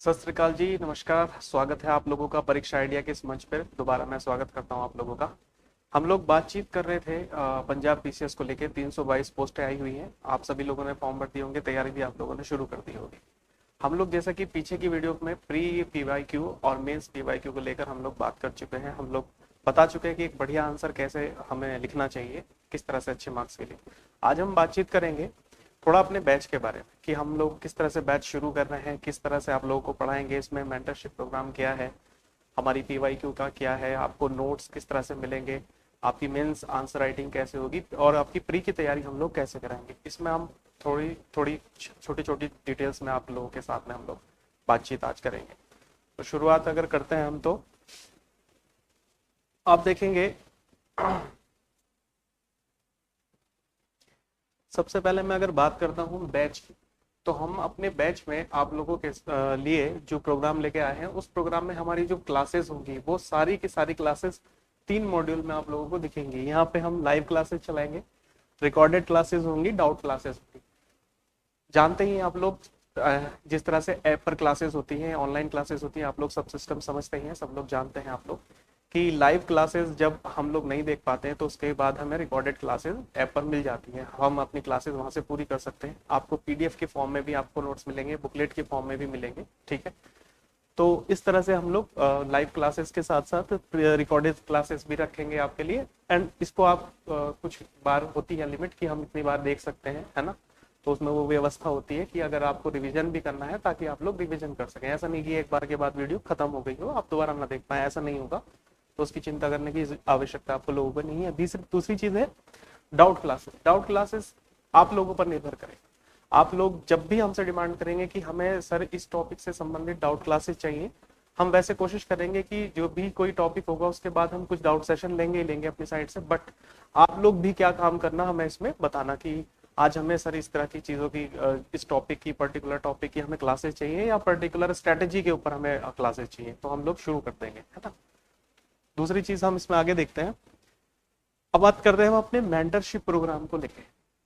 सत श्री अकाल जी, नमस्कार। स्वागत है आप लोगों का परीक्षा आइडिया के इस मंच पर। दोबारा मैं स्वागत करता हूं आप लोगों का। हम लोग बातचीत कर रहे थे पंजाब पीसीएस को लेकर। 322 पोस्टें आई हुई हैं। आप सभी लोगों ने फॉर्म भर दिए होंगे, तैयारी भी आप लोगों ने शुरू कर दी होगी। हम लोग जैसा कि पीछे की वीडियो में प्री पीवाईक्यू और मेंस पीवाईक्यू को लेकर हम लोग बात कर चुके हैं। हम लोग बता चुके हैं कि एक बढ़िया आंसर कैसे हमें लिखना चाहिए, किस तरह से अच्छे मार्क्स के लिए। आज हम बातचीत करेंगे थोड़ा अपने बैच के बारे में कि हम लोग किस तरह से बैच शुरू कर रहे हैं, किस तरह से आप लोगों को पढ़ाएंगे, इसमें मेंटरशिप प्रोग्राम क्या है, हमारी पीवाईक्यू का क्या है, आपको नोट्स किस तरह से मिलेंगे, आपकी मेंस आंसर राइटिंग कैसे होगी और आपकी प्री की तैयारी हम लोग कैसे कराएंगे। इसमें हम थोड़ी थोड़ी छोटी छोटी डिटेल्स में आप लोगों के साथ में हम लोग बातचीत आज करेंगे। तो शुरुआत अगर करते हैं हम, तो आप देखेंगे सबसे पहले मैं अगर बात करता हूँ बैच की, तो हम अपने बैच में आप लोगों के लिए जो प्रोग्राम लेके आए हैं, उस प्रोग्राम में हमारी जो क्लासेस होंगी वो सारी की सारी क्लासेस 3 मॉड्यूल में आप लोगों को दिखेंगी। यहाँ पे हम लाइव क्लासेस चलाएंगे, रिकॉर्डेड क्लासेस होंगी, डाउट क्लासेस होंगी। जानते ही आप लोग जिस तरह से ऐप पर क्लासेस होती हैं, ऑनलाइन क्लासेस होती हैं, आप लोग सब सिस्टम समझते हैं, सब लोग जानते हैं आप लोग कि लाइव क्लासेस जब हम लोग नहीं देख पाते हैं तो उसके बाद हमें रिकॉर्डेड क्लासेस ऐप पर मिल जाती हैं। हम अपनी क्लासेस वहां से पूरी कर सकते हैं। आपको पीडीएफ के फॉर्म में भी आपको नोट्स मिलेंगे, बुकलेट के फॉर्म में भी मिलेंगे। ठीक है, तो इस तरह से हम लोग लाइव क्लासेस के साथ साथ रिकॉर्डेड क्लासेस भी रखेंगे आपके लिए। एंड इसको आप कुछ बार होती है लिमिट कि हम इतनी बार देख सकते हैं, है ना। तो उसमें वो व्यवस्था होती है कि अगर आपको रिवीजन भी करना है ताकि आप लोग रिवीजन कर सकें। ऐसा नहीं कि एक बार के बाद वीडियो खत्म हो गई हो, आप दोबारा ना देख पाए, ऐसा नहीं होगा। तो उसकी चिंता करने की आवश्यकता आपको लोगों को नहीं है। दूसरी चीज है डाउट क्लासेस। डाउट क्लासेस आप लोगों पर निर्भर करेगा। आप लोग जब भी हमसे डिमांड करेंगे कि हमें सर इस टॉपिक से संबंधित डाउट क्लासेस चाहिए, हम वैसे कोशिश करेंगे कि जो भी कोई टॉपिक होगा उसके बाद हम कुछ डाउट सेशन लेंगे ही लेंगे अपनी साइड से। बट आप लोग भी क्या काम करना, हमें इसमें बताना कि आज हमें सर इस तरह की चीजों की, इस टॉपिक की, पर्टिकुलर टॉपिक की हमें क्लासेस चाहिए या पर्टिकुलर स्ट्रेटेजी के ऊपर हमें क्लासेस चाहिए, तो हम लोग शुरू कर देंगे, है ना। दूसरी चीज हम इसमें आगे देखते हैं। अब बात करते हैं हम अपने मेंटरशिप प्रोग्राम को लेके।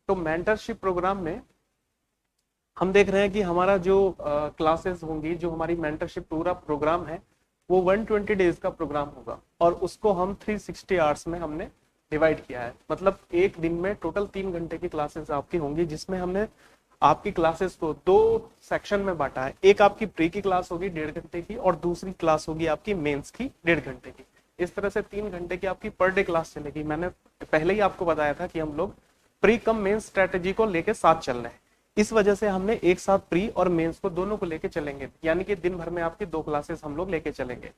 तो मेंटरशिप प्रोग्राम में हम देख रहे हैं कि हमारा जो क्लासेस होंगी, जो हमारी मेंटरशिप पूरा प्रोग्राम है, वो 120 डेज का प्रोग्राम होगा और उसको हम 360 आवर्स में हमने डिवाइड किया है। मतलब एक दिन में टोटल 3 घंटे की क्लासेस आपकी होंगी, जिसमें हमने आपकी क्लासेस को 2 सेक्शन में बांटा है। एक आपकी प्री की क्लास होगी 1.5 घंटे की और दूसरी क्लास होगी आपकी मेंस की 1.5 घंटे की। इस तरह से 3 घंटे की आपकी पर डे क्लास चलेगी। मैंने पहले ही आपको बताया था कि हम लोग प्री कम मेंस स्ट्रेटेजी को लेके साथ चल रहे हैं। इस वजह से हमने एक साथ प्री और मेंस को दोनों को लेके चलेंगे, यानी कि दिन भर में आपकी 2 क्लासेस हम लोग लेके चलेंगे।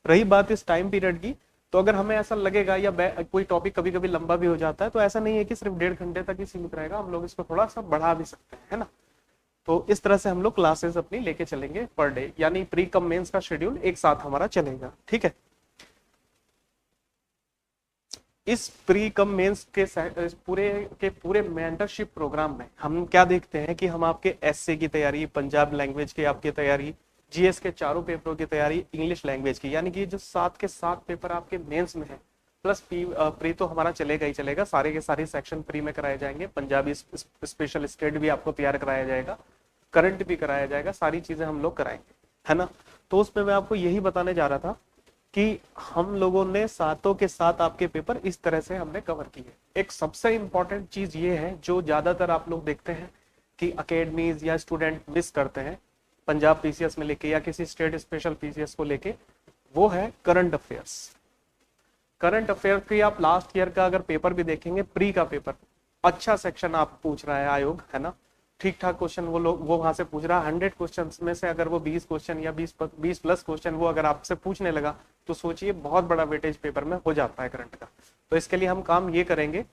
रही बात इस टाइम पीरियड की, तो अगर हमें ऐसा लगेगा या कोई टॉपिक कभी कभी लंबा भी हो जाता है, तो ऐसा नहीं है कि सिर्फ 1.5 घंटे तक ही सीमित रहेगा, हम लोग इसको थोड़ा सा बढ़ा भी सकते हैं, है ना। तो इस तरह से हम लोग क्लासेस अपनी लेके चलेंगे पर डे, यानी प्री कम मेंस का शेड्यूल एक साथ हमारा चलेगा। ठीक है, इस प्री कम मेंस के पूरे मेंटरशिप प्रोग्राम में हम क्या देखते हैं कि हम आपके एसए की तैयारी, पंजाब लैंग्वेज की आपकी तैयारी, जीएस के चारों पेपरों की तैयारी, इंग्लिश लैंग्वेज की, यानी कि जो 7 के 7 पेपर आपके मेंस में है, प्लस प्री तो हमारा चलेगा ही चलेगा। सारे के सारे सेक्शन प्री में कराए जाएंगे। पंजाबी स्पेशल स्टेट भी आपको तैयार कराया जाएगा, करंट भी कराया जाएगा, सारी चीजें हम लोग कराएंगे, है ना। तो उसमें मैं आपको यही बताने जा रहा था कि हम लोगों ने सातों के साथ आपके पेपर इस तरह से हमने कवर किए। एक सबसे इंपॉर्टेंट चीज ये है जो ज्यादातर आप लोग देखते हैं कि अकेडमीज या स्टूडेंट मिस करते हैं पंजाब पीसीएस में लेके या किसी स्टेट स्पेशल पीसीएस को लेके, वो है करंट अफेयर्स। करंट अफेयर की आप लास्ट ईयर का अगर पेपर भी देखेंगे, प्री का पेपर अच्छा सेक्शन आप पूछ रहा है आयोग, है ना। ठीक ठाक क्वेश्चन वो वहां से पूछ रहा है। 100 क्वेश्चन में से अगर वो 20 क्वेश्चन या 20 प्लस क्वेश्चन वो अगर आपसे पूछने लगा, तो सोचिए बहुत बड़ा वेटेज पेपर में हो जाता है करंट का। तो इसके लिए हम काम ये करेंगे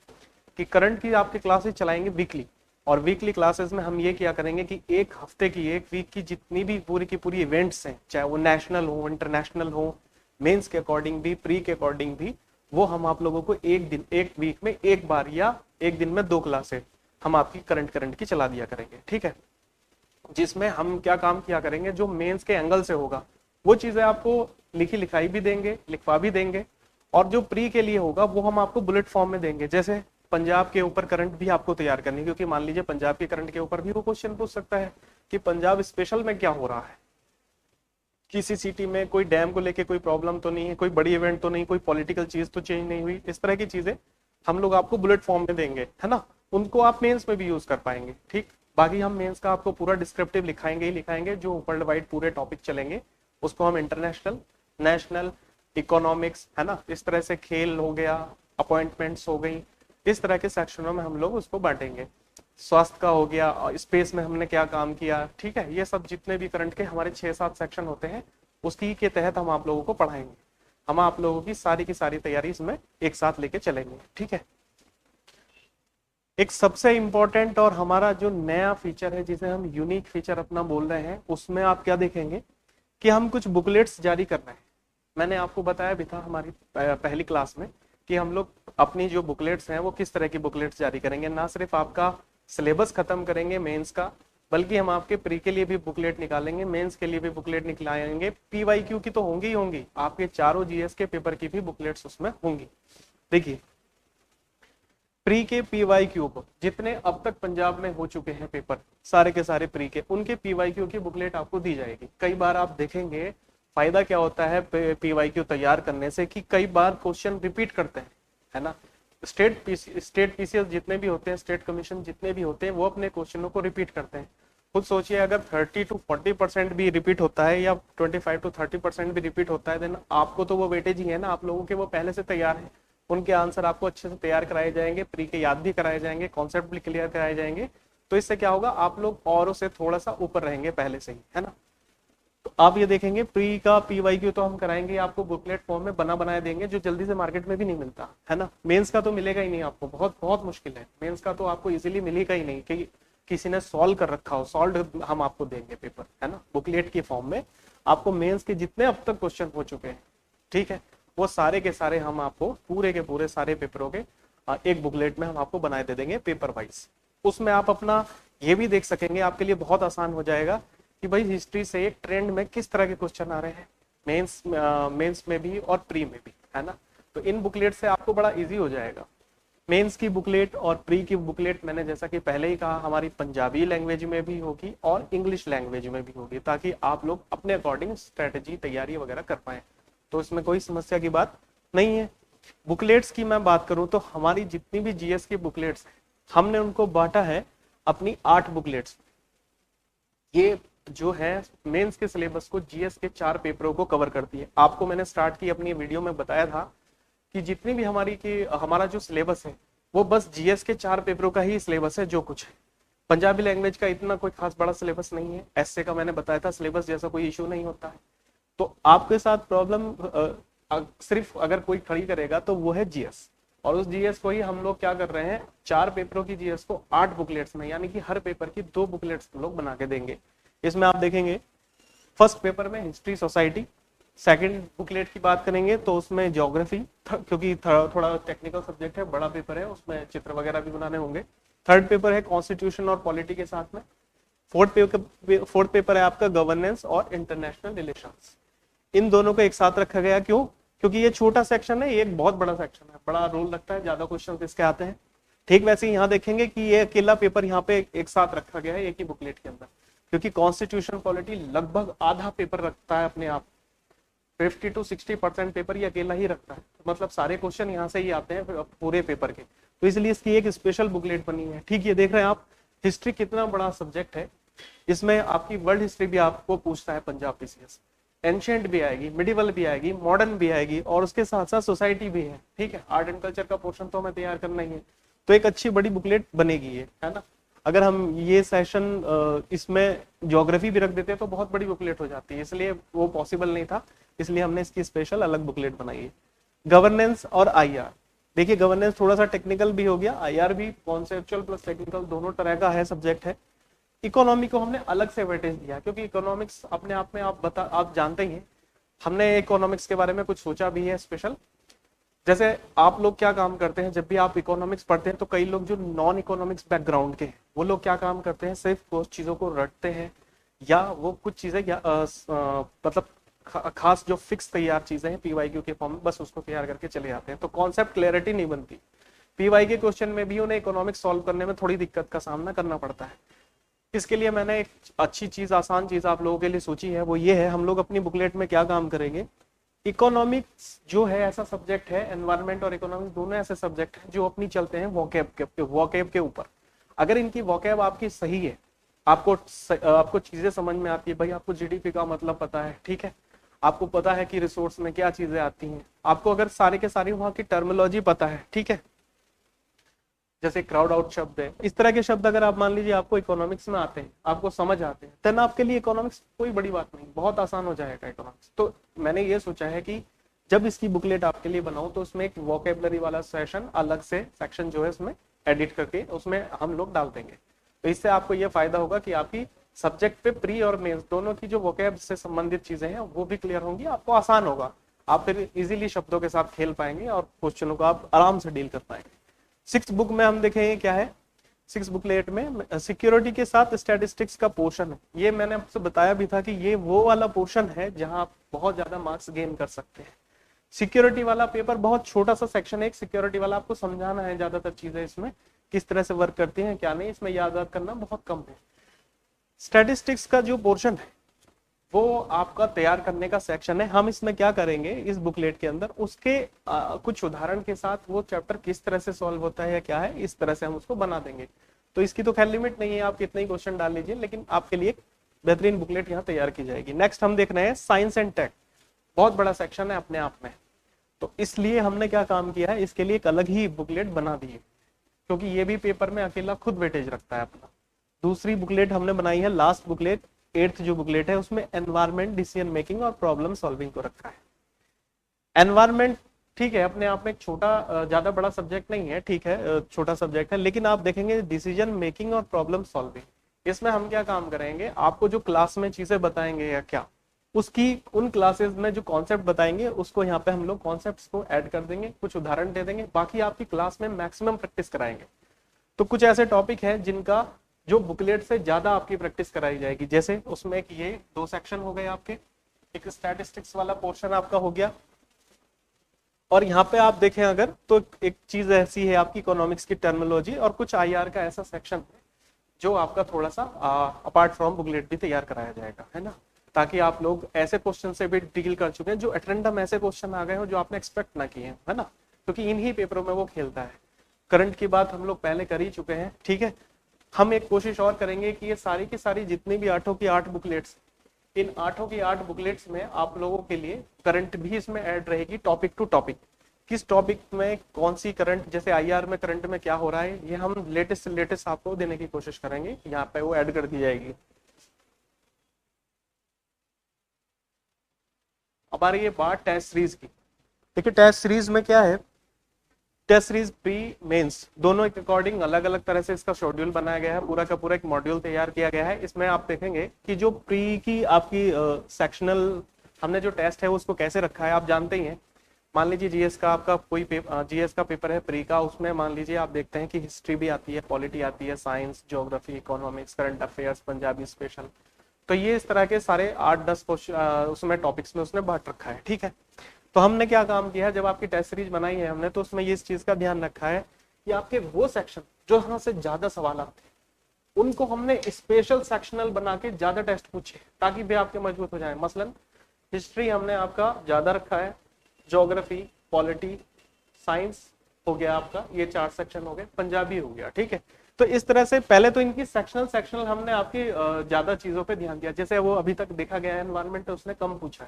कि करंट की आपकी क्लासेस चलाएंगे वीकली, और वीकली क्लासेस में हम ये क्या करेंगे कि एक हफ्ते की, एक वीक की जितनी भी पूरी की पूरी इवेंट्स हैं, चाहे वो नेशनल हो, इंटरनेशनल हो, मेंस के अकॉर्डिंग भी, प्री के अकॉर्डिंग भी, वो हम आप लोगों को एक दिन, एक वीक में एक बार या एक दिन में 2 क्लासेस हम आपकी करंट की चला दिया करेंगे। ठीक है, जिसमें हम क्या काम किया करेंगे, जो मेंस के एंगल से होगा वो चीजें आपको लिखी लिखाई भी देंगे, लिखवा भी देंगे, और जो प्री के लिए होगा वो हम आपको बुलेट फॉर्म में देंगे। जैसे पंजाब के ऊपर करंट भी आपको तैयार करनी, क्योंकि मान लीजिए पंजाब के करंट के ऊपर भी वो क्वेश्चन पूछ सकता है कि पंजाब स्पेशल में क्या हो रहा है, किसी सिटी में कोई डैम को लेके कोई प्रॉब्लम तो नहीं है, कोई बड़ी इवेंट तो नहीं, कोई पॉलिटिकल चीज तो चेंज नहीं हुई, इस तरह की चीजें हम लोग आपको बुलेट फॉर्म में देंगे, है ना। उनको आप मेंस में भी यूज कर पाएंगे, ठीक। बाकी हम मेंस का आपको पूरा डिस्क्रिप्टिव लिखाएंगे ही लिखाएंगे, जो वर्ल्ड वाइड पूरे टॉपिक चलेंगे उसको हम इंटरनेशनल, नेशनल, इकोनॉमिक्स, है ना, इस तरह से खेल हो गया, अपॉइंटमेंट्स हो गई, इस तरह के सेक्शनों में हम लोग उसको बांटेंगे। स्वास्थ्य का हो गया, स्पेस में हमने क्या काम किया, ठीक है, ये सब जितने भी करंट के हमारे 6-7 सेक्शन होते हैं उसी के तहत हम आप लोगों को पढ़ाएंगे। हम आप लोगों की सारी तैयारी इसमें एक साथ लेके चलेंगे, ठीक है। एक सबसे इंपॉर्टेंट और हमारा जो नया फीचर है, जिसे हम यूनिक फीचर अपना बोल रहे हैं, उसमें आप क्या देखेंगे कि हम कुछ बुकलेट्स जारी कर रहे हैं। मैंने आपको बताया भी था हमारी पहली क्लास में कि हम लोग अपनी जो बुकलेट्स हैं वो किस तरह की बुकलेट्स जारी करेंगे। ना सिर्फ आपका सिलेबस खत्म करेंगे मेंस का, बल्कि हम आपके प्री के लिए भी बुकलेट निकालेंगे, मेंस के लिए भी बुकलेट निकालेंगे, पीवाईक्यू की तो होंगी ही होंगी, आपके चारों जीएस के पेपर की भी बुकलेट्स उसमें होंगी। देखिए, प्री के पीवाईक्यू को जितने अब तक पंजाब में हो चुके हैं पेपर, सारे के सारे प्री के, उनके पीवाईक्यू की बुकलेट आपको दी जाएगी। कई बार आप देखेंगे फायदा क्या होता है पीवाईक्यू तैयार करने से कि कई बार क्वेश्चन रिपीट करते हैं, है ना। स्टेट पीसीएस जितने भी होते हैं, स्टेट कमीशन जितने भी होते हैं, वो अपने क्वेश्चनों को रिपीट करते हैं। खुद सोचिए, अगर 30 to 40% भी रिपीट होता है या 25 to 30% भी रिपीट होता है, देन आपको तो वो वेटेज ही है ना, आप लोगों के वो पहले से तैयार है, उनके आंसर आपको अच्छे से तैयार कराए जाएंगे, प्री के याद भी कराए जाएंगे, कॉन्सेप्ट भी क्लियर कराए जाएंगे। तो इससे क्या होगा, आप लोग औरों से थोड़ा सा ऊपर रहेंगे पहले से ही, है ना। तो आप ये देखेंगे प्री का पीवाईक्यू तो हम कराएंगे, आपको बुकलेट फॉर्म में बनाए देंगे, जो जल्दी से मार्केट में भी नहीं मिलता, है ना। मेंस का तो मिलेगा ही नहीं आपको, बहुत बहुत मुश्किल है। मेंस का तो आपको इजीली मिलेगा ही नहीं कि किसी ने सॉल्व कर रखा हो, सॉल्व हम आपको देंगे पेपर, है ना, बुकलेट के फॉर्म में। आपको मेंस के जितने अब तक क्वेश्चन हो चुके हैं, ठीक है, वो सारे के सारे हम आपको पूरे के पूरे सारे पेपरों के एक बुकलेट में हम आपको बनाए दे देंगे पेपर वाइज। उसमें आप अपना ये भी देख सकेंगे, आपके लिए बहुत आसान हो जाएगा कि भाई हिस्ट्री से एक ट्रेंड में किस तरह के क्वेश्चन आ रहे हैं, मेंस में भी और प्री में भी, है ना। तो इन बुकलेट से आपको बड़ा इजी हो जाएगा। मेंस की बुकलेट और प्री की बुकलेट मैंने जैसा कि पहले ही कहा, हमारी पंजाबी लैंग्वेज में भी होगी और इंग्लिश लैंग्वेज में भी होगी, ताकि आप लोग अपने अकॉर्डिंग स्ट्रेटेजी तैयारी वगैरह कर पाए। तो इसमें कोई समस्या की बात नहीं है। बुकलेट्स की मैं बात करूं तो हमारी जितनी भी जीएस की बुकलेट्स हैं, हमने उनको बांटा है अपनी 8 बुकलेट्स। ये जो है मेंस के सिलेबस को, जीएस के 4 पेपरों को कवर करती है। आपको मैंने स्टार्ट की अपनी वीडियो में बताया था कि जितनी भी हमारा जो सिलेबस है वो बस जीएस के 4 पेपरों का ही सिलेबस है जो कुछ है। पंजाबी लैंग्वेज का इतना कोई खास बड़ा सिलेबस नहीं है। एसए का मैंने बताया था सिलेबस जैसा कोई इशू नहीं होता है। तो आपके साथ प्रॉब्लम सिर्फ अगर कोई खड़ी करेगा तो वो है जीएस, और उस जीएस को ही हम लोग क्या कर रहे हैं, 4 पेपरों की जीएस को 8 बुकलेट्स में, यानी कि हर पेपर की 2 बुकलेट्स हम लोग बना के देंगे। इसमें आप देखेंगे फर्स्ट पेपर में हिस्ट्री सोसाइटी, सेकंड बुकलेट की बात करेंगे तो उसमें ज्योग्राफी, क्योंकि थोड़ा टेक्निकल सब्जेक्ट है, बड़ा पेपर है, उसमें चित्र वगैरह भी बनाने होंगे। थर्ड पेपर है कॉन्स्टिट्यूशन और पॉलिटी के साथ में। फोर्थ पेपर है आपका गवर्नेंस और इंटरनेशनल रिलेशंस। इन दोनों को एक साथ रखा गया, क्यों? क्योंकि ये छोटा सेक्शन है, ये एक बहुत बड़ा सेक्शन है, बड़ा रोल लगता है, ज्यादा क्वेश्चन इसके आते हैं। ठीक वैसे यहाँ देखेंगे कि ये अकेला पेपर यहाँ पे एक साथ रखा गया है एक ही बुकलेट के अंदर, क्योंकि कॉन्स्टिट्यूशन पॉलिटी लगभग आधा पेपर रखता है अपने आप, 50 to 60% पेपर ये अकेला ही रखता है। मतलब सारे क्वेश्चन यहाँ से ही आते हैं पूरे पेपर के, तो इसलिए इसकी एक स्पेशल बुकलेट बनी है। ठीक, ये देख रहे हैं आप हिस्ट्री कितना बड़ा सब्जेक्ट है। इसमें आपकी वर्ल्ड हिस्ट्री भी आपको पूछता है पंजाब पीसीएस, एंशिएंट भी आएगी, मिडिवल भी आएगी, मॉडर्न भी आएगी, और उसके साथ साथ सोसाइटी भी है। ठीक है, आर्ट एंड कल्चर का पोर्शन तो हमें तैयार करना ही है, तो एक अच्छी बड़ी बुकलेट बनेगी ये, है ना। अगर हम ये सेशन इसमें ज्योग्राफी भी रख देते तो बहुत बड़ी बुकलेट हो जाती है, इसलिए वो पॉसिबल नहीं था, इसलिए हमने इसकी स्पेशल अलग बुकलेट बनाई है। गवर्नेंस और आईआर, देखिए गवर्नेंस थोड़ा सा टेक्निकल भी हो गया, आईआर भी कॉन्सेप्चुअल प्लस टेक्निकल दोनों तरह का है सब्जेक्ट है। इकोनॉमी को हमने अलग से वेटेज दिया, क्योंकि इकोनॉमिक्स अपने आप में आप जानते ही हैं, हमने इकोनॉमिक्स के बारे में कुछ सोचा भी है स्पेशल। जैसे आप लोग क्या काम करते हैं, जब भी आप इकोनॉमिक्स पढ़ते हैं तो कई लोग जो नॉन इकोनॉमिक्स बैकग्राउंड के हैं वो लोग क्या काम करते हैं, सिर्फ कुछ चीजों को रटते हैं, या वो कुछ चीजें मतलब खास जो फिक्स तैयार चीजें हैं पीवाईक्यू के फॉर्म में, बस उसको तैयार करके चले जाते हैं, तो कॉन्सेप्ट क्लैरिटी नहीं बनती। पीवाई के क्वेश्चन में भी उन्हें इकोनॉमिक्स सॉल्व करने में थोड़ी दिक्कत का सामना करना पड़ता है। इसके लिए मैंने एक अच्छी चीज, आसान चीज आप लोगों के लिए सोची है, वो ये है, हम लोग अपनी बुकलेट में क्या काम करेंगे। इकोनॉमिक्स जो है ऐसा सब्जेक्ट है, एनवायरमेंट और इकोनॉमिक्स दोनों ऐसे सब्जेक्ट हैं जो अपनी चलते हैं वोकैब के ऊपर। अगर इनकी वोकैब आपकी सही है, आपको चीजें समझ में आती है, भाई आपको जीडीपी का मतलब पता है, ठीक है, आपको पता है कि रिसोर्स में क्या चीजें आती हैं, आपको अगर सारे के सारी वहां की टर्मिनोलॉजी पता है, ठीक है, जैसे क्राउड आउट शब्द है, इस तरह के शब्द अगर आप मान लीजिए आपको इकोनॉमिक्स में आते हैं, आपको समझ आते हैं, तब आपके लिए इकोनॉमिक्स कोई बड़ी बात नहीं, बहुत आसान हो जाएगा इकोनॉमिक्स। तो मैंने ये सोचा है कि जब इसकी बुकलेट आपके लिए बनाऊं तो उसमें एक वोकेबलरी वाला सेशन अलग से सेक्शन जो है उसमें एडिट करके उसमें हम लोग डाल देंगे। तो इससे आपको ये फायदा होगा कि आपकी सब्जेक्ट पे प्री और मेंस दोनों की जो वोकेब से संबंधित चीजें हैं वो भी क्लियर होंगी, आपको आसान होगा, आप फिर इजीली शब्दों के साथ खेल पाएंगे और क्वेश्चनों को आप आराम से डील कर पाएंगे। 6th बुक में हम देखेंगे क्या है, 6th बुकलेट में सिक्योरिटी के साथ स्टैटिस्टिक्स का पोर्शन है। ये मैंने आपसे बताया भी था कि ये वो वाला पोर्शन है जहां आप बहुत ज्यादा मार्क्स गेन कर सकते हैं। सिक्योरिटी वाला पेपर बहुत छोटा सा सेक्शन है, सिक्योरिटी वाला आपको समझाना है ज्यादातर चीजें इसमें किस तरह से वर्क करती हैं क्या नहीं, इसमें याद करना बहुत कम है। स्टैटिस्टिक्स का जो पोर्शन है वो आपका तैयार करने का सेक्शन है। हम इसमें क्या करेंगे इस बुकलेट के अंदर, उसके कुछ उदाहरण के साथ वो चैप्टर किस तरह से सॉल्व होता है या क्या है, इस तरह से हम उसको बना देंगे। तो इसकी तो खैर लिमिट नहीं है, आप कितने ही क्वेश्चन डाल लीजिए, लेकिन आपके लिए बेहतरीन बुकलेट यहाँ तैयार की जाएगी। नेक्स्ट हम देख रहे हैं साइंस एंड टेक, बहुत बड़ा सेक्शन है अपने आप में, तो इसलिए हमने क्या काम किया है, इसके लिए एक अलग ही बुकलेट बना दी है, क्योंकि ये भी पेपर में अकेला खुद वेटेज रखता है अपना। दूसरी बुकलेट हमने बनाई है, लास्ट बुकलेट 8th जो बुकलेट है उसमें एनवायरमेंट, डिसीजन मेकिंग और प्रॉब्लम सॉल्विंग को रखा है। एनवायरमेंट ठीक है, अपने आप में एक छोटा ज्यादा बड़ा सब्जेक्ट नहीं है, ठीक है छोटा सब्जेक्ट है, लेकिन आप देखेंगे डिसीजन मेकिंग और प्रॉब्लम सॉल्विंग, इसमें हम क्या काम करेंगे, आपको जो क्लास में चीजें बताएंगे या क्या, उसकी उन क्लासेस में जो कॉन्सेप्ट बताएंगे उसको यहाँ पे हम लोग कॉन्सेप्ट्स को ऐड कर देंगे, कुछ उदाहरण दे देंगे, बाकी आपकी क्लास में मैक्सिमम प्रैक्टिस कराएंगे। तो कुछ ऐसे टॉपिक है जिनका जो बुकलेट से ज्यादा आपकी प्रैक्टिस कराई जाएगी, जैसे उसमें एक ये 2 सेक्शन हो गए आपके, एक स्टैटिस्टिक्स वाला पोर्शन आपका हो गया, और यहाँ पे आप देखें अगर तो एक चीज ऐसी है आपकी इकोनॉमिक्स की टर्मिनोलॉजी और कुछ आईआर का ऐसा सेक्शन है जो आपका थोड़ा सा अपार्ट फ्रॉम बुकलेट भी तैयार कराया जाएगा, है ना, ताकि आप लोग ऐसे क्वेश्चन से भी डील कर चुके हैं जो एटेंडम ऐसे क्वेश्चन आ गए हो जो आपने एक्सपेक्ट ना किए हैं, है ना, क्योंकि इन्हीं पेपरों में वो खेलता है। करंट की बात हम लोग पहले कर ही चुके हैं, ठीक है, हम एक कोशिश और करेंगे कि ये सारी की सारी जितनी भी 8 की 8 बुकलेट्स, इन 8 की 8 बुकलेट्स में आप लोगों के लिए करंट भी इसमें ऐड रहेगी, टॉपिक टू टॉपिक, किस टॉपिक में कौन सी करंट, जैसे आईआर में करंट में क्या हो रहा है, ये हम लेटेस्ट से लेटेस्ट आपको देने की कोशिश करेंगे, यहाँ पे वो ऐड कर दी जाएगी। अब आ रही है बात टेस्ट सीरीज की। देखिए टेस्ट सीरीज में क्या है, टेस्ट सीरीज प्री मेंस दोनों के अकॉर्डिंग अलग अलग तरह से इसका शेड्यूल बनाया गया है, पूरा का पूरा एक मॉड्यूल तैयार किया गया है। इसमें आप देखेंगे कि जो प्री की आपकी सेक्शनल हमने जो टेस्ट है उसको कैसे रखा है, आप जानते ही हैं। मान लीजिए जीएस का आपका कोई जीएस का पेपर है प्री का, उसमें मान लीजिए आप देखते हैं कि हिस्ट्री भी आती है, पॉलिटी आती है, science, geography, economics, current affairs, Punjabi special, तो ये इस तरह के सारे 8-10 क्वेश्चन उसमें टॉपिक्स में उसने बांट रखा है, ठीक है। तो हमने क्या काम किया है, जब आपकी टेस्ट सीरीज बनाई है हमने, तो उसमें ये इस चीज का ध्यान रखा है कि आपके वो सेक्शन जो यहाँ से ज्यादा सवाल आते हैं उनको हमने स्पेशल सेक्शनल बना के ज्यादा टेस्ट पूछे ताकि भी आपके मजबूत हो जाए। मसलन हिस्ट्री हमने आपका ज्यादा रखा है, ज्योग्राफी, पॉलिटी, साइंस हो गया आपका, ये 4 सेक्शन हो गए, पंजाबी हो गया, ठीक है। तो इस तरह से पहले तो इनकी सेक्शनल हमने आपकी ज्यादा चीजों पे ध्यान दिया, जैसे वो अभी तक देखा गया है एनवायरमेंट उसने कम पूछा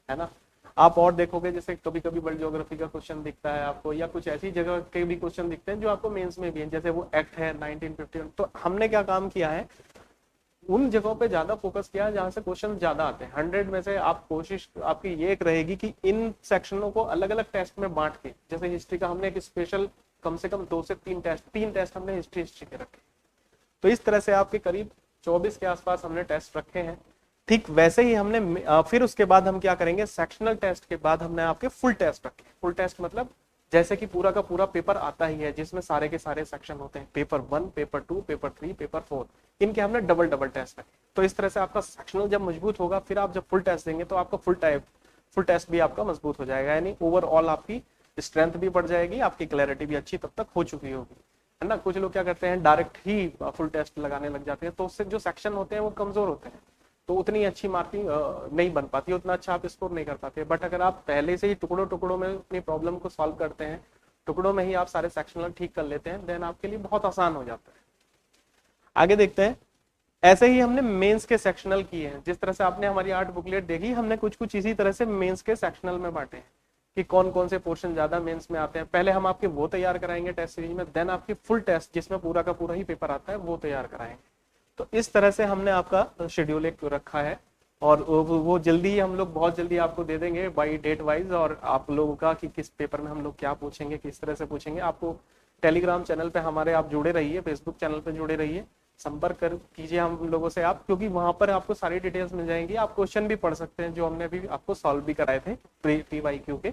है ना। आप और देखोगे जैसे कभी कभी वर्ल्ड ज्योग्राफी का क्वेश्चन दिखता है आपको, या कुछ ऐसी जगह के भी क्वेश्चन दिखते हैं जो आपको मेंस में भी है, जैसे वो एक्ट है 1951। तो हमने क्या काम किया है, उन जगहों पे ज्यादा फोकस किया है जहां से क्वेश्चन ज्यादा आते हैं। 100 में से आप कोशिश आपकी ये एक रहेगी कि इन सेक्शनों को अलग अलग टेस्ट में बांट के, जैसे हिस्ट्री का हमने एक स्पेशल कम से कम 2 से 3 टेस्ट हमने हिस्ट्री के रखे, तो इस तरह से आपके करीब 24 के आसपास हमने टेस्ट रखे हैं। ठीक वैसे ही हमने फिर उसके बाद हम क्या करेंगे, सेक्शनल टेस्ट के बाद हमने आपके फुल टेस्ट रखे। फुल टेस्ट मतलब जैसे कि पूरा का पूरा पेपर आता ही है जिसमें सारे के सारे सेक्शन होते हैं, पेपर 1, पेपर 2, पेपर 3, पेपर 4, इनके हमने डबल टेस्ट रखे। तो इस तरह से आपका सेक्शनल जब मजबूत होगा, फिर आप जब फुल टेस्ट देंगे तो आपका फुल टेस्ट भी आपका मजबूत हो जाएगा, यानी ओवरऑल आपकी स्ट्रेंथ भी बढ़ जाएगी, आपकी क्लैरिटी भी अच्छी तब तक हो चुकी होगी। है ना। कुछ लोग क्या करते हैं, डायरेक्ट ही फुल टेस्ट लगाने लग जाते हैं, तो उससे जो सेक्शन होते हैं वो कमजोर होते हैं, तो उतनी अच्छी मार्किंग नहीं बन पाती, उतना अच्छा आप स्कोर नहीं कर पाते। बट अगर आप पहले से ही टुकड़ों टुकड़ों में अपनी प्रॉब्लम को सॉल्व करते हैं, टुकड़ों में ही आप सारे सेक्शनल ठीक कर लेते हैं, देन आपके लिए बहुत आसान हो जाता है। आगे देखते हैं। ऐसे ही हमने मेंस के सेक्शनल किए हैं। जिस तरह से आपने हमारी 8 बुकलेट देखी, हमने कुछ कुछ इसी तरह से मेंस के सेक्शनल में बांटे हैं कि कौन कौन से पोर्शन ज्यादा मेंस में आते हैं। पहले हम आपके वो तैयार कराएंगे टेस्ट सीरीज में, देन आपकी फुल टेस्ट जिसमें पूरा का पूरा ही पेपर आता है वो तैयार कराएंगे। तो इस तरह से हमने आपका शेड्यूल एक रखा है, और वो जल्दी ही हम लोग बहुत जल्दी आपको दे देंगे बाई डेट वाइज, और आप लोगों का कि किस पेपर में हम लोग क्या पूछेंगे, किस तरह से पूछेंगे। आपको टेलीग्राम चैनल पे हमारे आप जुड़े रहिए, फेसबुक चैनल पे जुड़े रहिए, संपर्क कर कीजिए हम लोगों से आप, क्योंकि वहां पर आपको सारी डिटेल्स मिल जाएंगी। आप क्वेश्चन भी पढ़ सकते हैं जो हमने अभी आपको सॉल्व भी कराए थे PYQ के।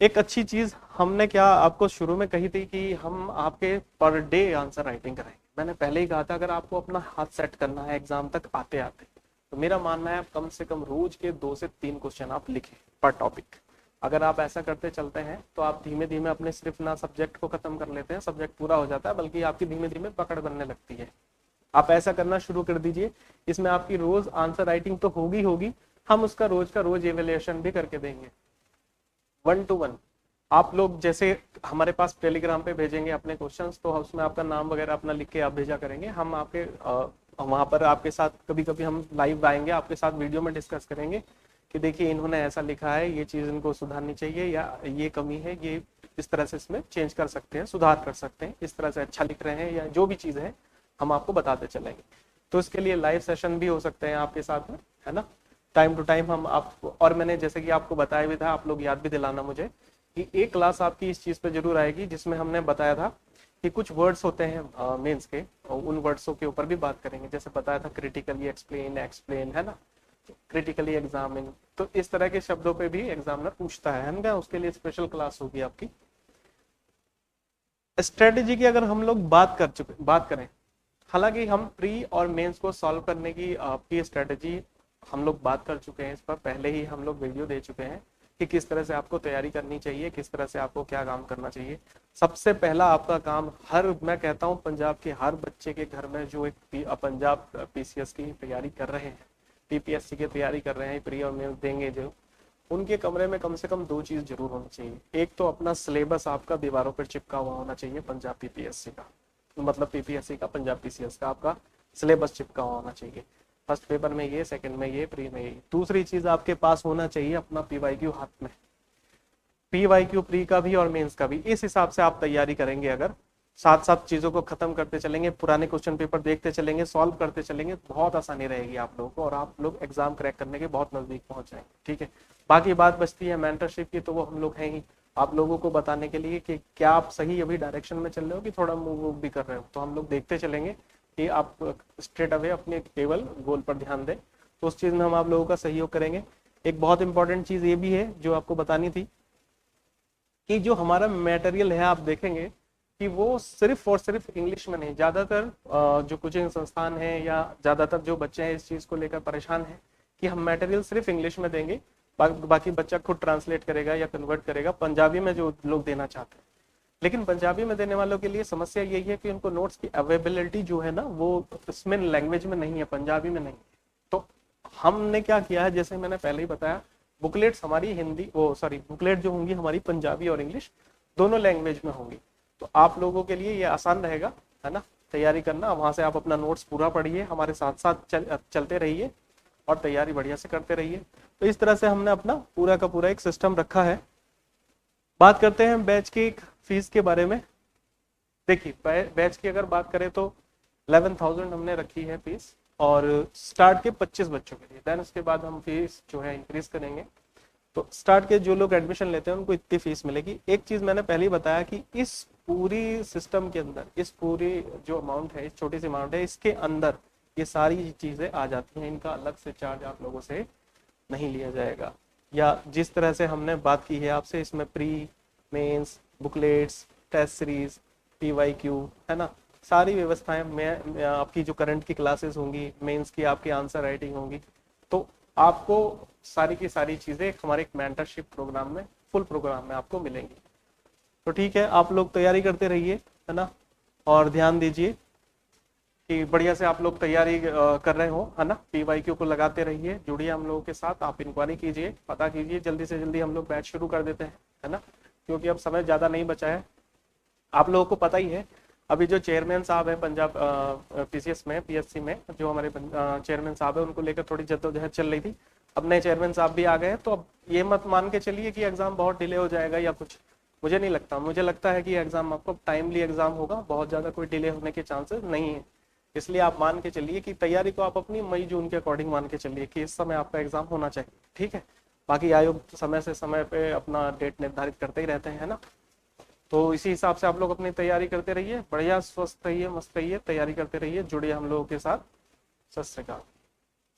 एक अच्छी चीज हमने क्या आपको शुरू में कही थी कि हम आपके पर डे आंसर राइटिंग कराएंगे। मैंने पहले ही कहा था अगर आपको अपना हाथ सेट करना है एग्जाम तक आते आते, तो मेरा मानना है कम से कम रोज के 2 से 3 क्वेश्चन आप लिखें पर टॉपिक। अगर आप ऐसा करते चलते हैं तो आप धीमे धीमे अपने सिर्फ ना सब्जेक्ट को खत्म कर लेते हैं, सब्जेक्ट पूरा हो जाता है, बल्कि आपकी धीमे धीमे पकड़ बनने लगती है। आप ऐसा करना शुरू कर दीजिए। इसमें आपकी रोज आंसर राइटिंग तो होगी होगी, हम उसका रोज का रोज एवेल्युएशन भी करके देंगे 1 to 1। आप लोग जैसे हमारे पास टेलीग्राम पे भेजेंगे अपने क्वेश्चंस, तो उसमें आपका नाम वगैरह अपना लिख के आप भेजा करेंगे। हम आपके वहां पर आपके साथ कभी कभी हम लाइव आएंगे, आपके साथ वीडियो में डिस्कस करेंगे कि देखिए इन्होंने ऐसा लिखा है, ये चीज इनको सुधारनी चाहिए, या ये कमी है, ये इस तरह से इसमें चेंज कर सकते हैं, सुधार कर सकते हैं, इस तरह से अच्छा लिख रहे हैं, या जो भी चीज है हम आपको बताते चलेंगे। तो इसके लिए लाइव सेशन भी हो सकते हैं आपके साथ में, है ना। टाइम टू टाइम हम आप, और मैंने जैसे कि आपको बताया भी था, आप लोग याद भी दिलाना मुझे कि एक क्लास आपकी इस चीज पे जरूर आएगी जिसमें हमने बताया था कि कुछ वर्ड्स होते हैं मेंस के, और उन वर्ड्सों के ऊपर भी बात करेंगे। जैसे बताया था क्रिटिकली एक्सप्लेन, एक्सप्लेन, है ना, क्रिटिकली एग्जामिन। तो इस तरह के शब्दों पे भी एग्जामिनर पूछता है ना, उसके लिए स्पेशल क्लास होगी आपकी। स्ट्रेटेजी की अगर हम लोग बात करें, हालांकि हम प्री और मेंस को सॉल्व करने की आपकी स्ट्रेटेजी हम लोग बात कर चुके हैं, इस पर पहले ही हम लोग वीडियो दे चुके हैं कि किस तरह से आपको तैयारी करनी चाहिए, किस तरह से आपको क्या काम करना चाहिए। सबसे पहला आपका काम, मैं कहता हूँ पंजाब के हर बच्चे के घर में जो एक पंजाब PCS की तैयारी कर रहे हैं, PPSC की तैयारी कर रहे हैं, प्री और मेंस देंगे जो, उनके कमरे में कम से कम 2 चीज जरूर होनी चाहिए। एक तो अपना सिलेबस आपका दीवारों पर चिपका हुआ होना चाहिए, पंजाब PPSC का, मतलब PPSC का, पंजाब PCS का आपका सिलेबस चिपका हुआ होना चाहिए। फर्स्ट पेपर में ये, सेकंड में ये, प्री में ये। दूसरी चीज आपके पास होना चाहिए अपना PYQ हाथ में, PYQ प्री का भी और मेंस का भी। इस हिसाब से आप तैयारी करेंगे, अगर साथ साथ चीजों को खत्म करते चलेंगे, पुराने क्वेश्चन पेपर देखते चलेंगे, सॉल्व करते चलेंगे, बहुत आसानी रहेगी आप लोगों को, और आप लोग एग्जाम क्रैक करने के बहुत नजदीक पहुंच जाएंगे। ठीक है, बाकी बात बचती है मेंटरशिप की, तो वो हम लोग हैं ही आप लोगों को बताने के लिए कि क्या आप सही अभी डायरेक्शन में चल रहे हो कि थोड़ा मूव भी कर रहे हो। तो हम लोग देखते चलेंगे कि आप स्ट्रेट अवे अपने केवल गोल पर ध्यान दें, तो उस चीज में हम आप लोगों का सहयोग करेंगे। एक बहुत इंपॉर्टेंट चीज ये भी है जो आपको बतानी थी कि जो हमारा मटेरियल है, आप देखेंगे कि वो सिर्फ और सिर्फ इंग्लिश में नहीं। ज्यादातर जो कोचिंग संस्थान है या ज्यादातर जो बच्चे हैं इस चीज को लेकर परेशान है कि हम मटेरियल सिर्फ इंग्लिश में देंगे, बाकी बच्चा खुद ट्रांसलेट करेगा या कन्वर्ट करेगा पंजाबी में जो लोग देना चाहते हैं। लेकिन पंजाबी में देने वालों के लिए समस्या यही है कि उनको नोट्स की अवेलेबिलिटी जो है ना, वो इसमें लैंग्वेज में नहीं है, पंजाबी में नहीं है। तो हमने क्या किया है, जैसे मैंने पहले ही बताया, बुकलेट्स हमारी बुकलेट जो होंगी हमारी पंजाबी और इंग्लिश दोनों लैंग्वेज में होंगी। तो आप लोगों के लिए ये आसान रहेगा, है ना, तैयारी करना। वहां से आप अपना नोट्स पूरा पढ़िए, हमारे साथ साथ चलते रहिए और तैयारी बढ़िया से करते रहिए। तो इस तरह से हमने अपना पूरा का पूरा एक सिस्टम रखा है। बात करते हैं बैच की फीस के बारे में। देखिए बैच की अगर बात करें तो 11,000 हमने रखी है फीस, और स्टार्ट के 25 बच्चों के लिए। देन उसके बाद हम फीस जो है इंक्रीज करेंगे। तो स्टार्ट के जो लोग एडमिशन लेते हैं उनको इतनी फीस मिलेगी। एक चीज मैंने पहले ही बताया कि इस पूरी सिस्टम के अंदर, इस पूरी जो अमाउंट है, इस छोटी सी अमाउंट है, इसके अंदर ये सारी चीजें आ जाती हैं। इनका अलग से चार्ज आप लोगों से नहीं लिया जाएगा। या जिस तरह से हमने बात की है आपसे, इसमें pre, mains, booklets, test series, PYQ, है ना, सारी व्यवस्थाएं मैं आपकी जो करंट की क्लासेस होंगी, मेंस की आपकी आंसर राइटिंग होंगी, तो आपको सारी की सारी चीजें हमारे एक मेंटरशिप प्रोग्राम में, फुल प्रोग्राम में आपको मिलेंगी। तो ठीक है, आप लोग तैयारी करते रहिए, है ना, और ध्यान दीजिए कि बढ़िया से आप लोग तैयारी कर रहे हो, है ना। PYQ को लगाते रहिए, जुड़िए हम लोगों के साथ, आप इंक्वायरी कीजिए, पता कीजिए, जल्दी से जल्दी हम लोग बैच शुरू कर देते हैं, है ना, क्योंकि अब समय ज़्यादा नहीं बचा है। आप लोगों को पता ही है, अभी जो चेयरमैन साहब हैं पंजाब PCS में, PSC में, जो हमारे चेयरमैन साहब है, उनको लेकर थोड़ी जद्दोजहद चल रही थी। अब नए चेयरमैन साहब भी आ गए हैं, तो अब ये मत मान के चलिए कि एग्जाम बहुत डिले हो जाएगा या कुछ, मुझे नहीं लगता। मुझे लगता है कि एग्जाम आपको टाइमली एग्जाम होगा, बहुत ज़्यादा कोई डिले होने के चांसेस नहीं है। इसलिए आप मान के चलिए कि तैयारी को आप अपनी मई जून के अकॉर्डिंग मान के चलिए कि इस समय आपका एग्जाम होना चाहिए, ठीक है। बाकी आयोग समय से समय पे अपना डेट निर्धारित करते ही रहते हैं, है ना। तो इसी हिसाब से आप लोग अपनी तैयारी करते रहिए, बढ़िया स्वस्थ रहिए, मस्त रहिए, तैयारी करते रहिए, जुड़िए हम लोगों के साथ। सत श्री अकाल।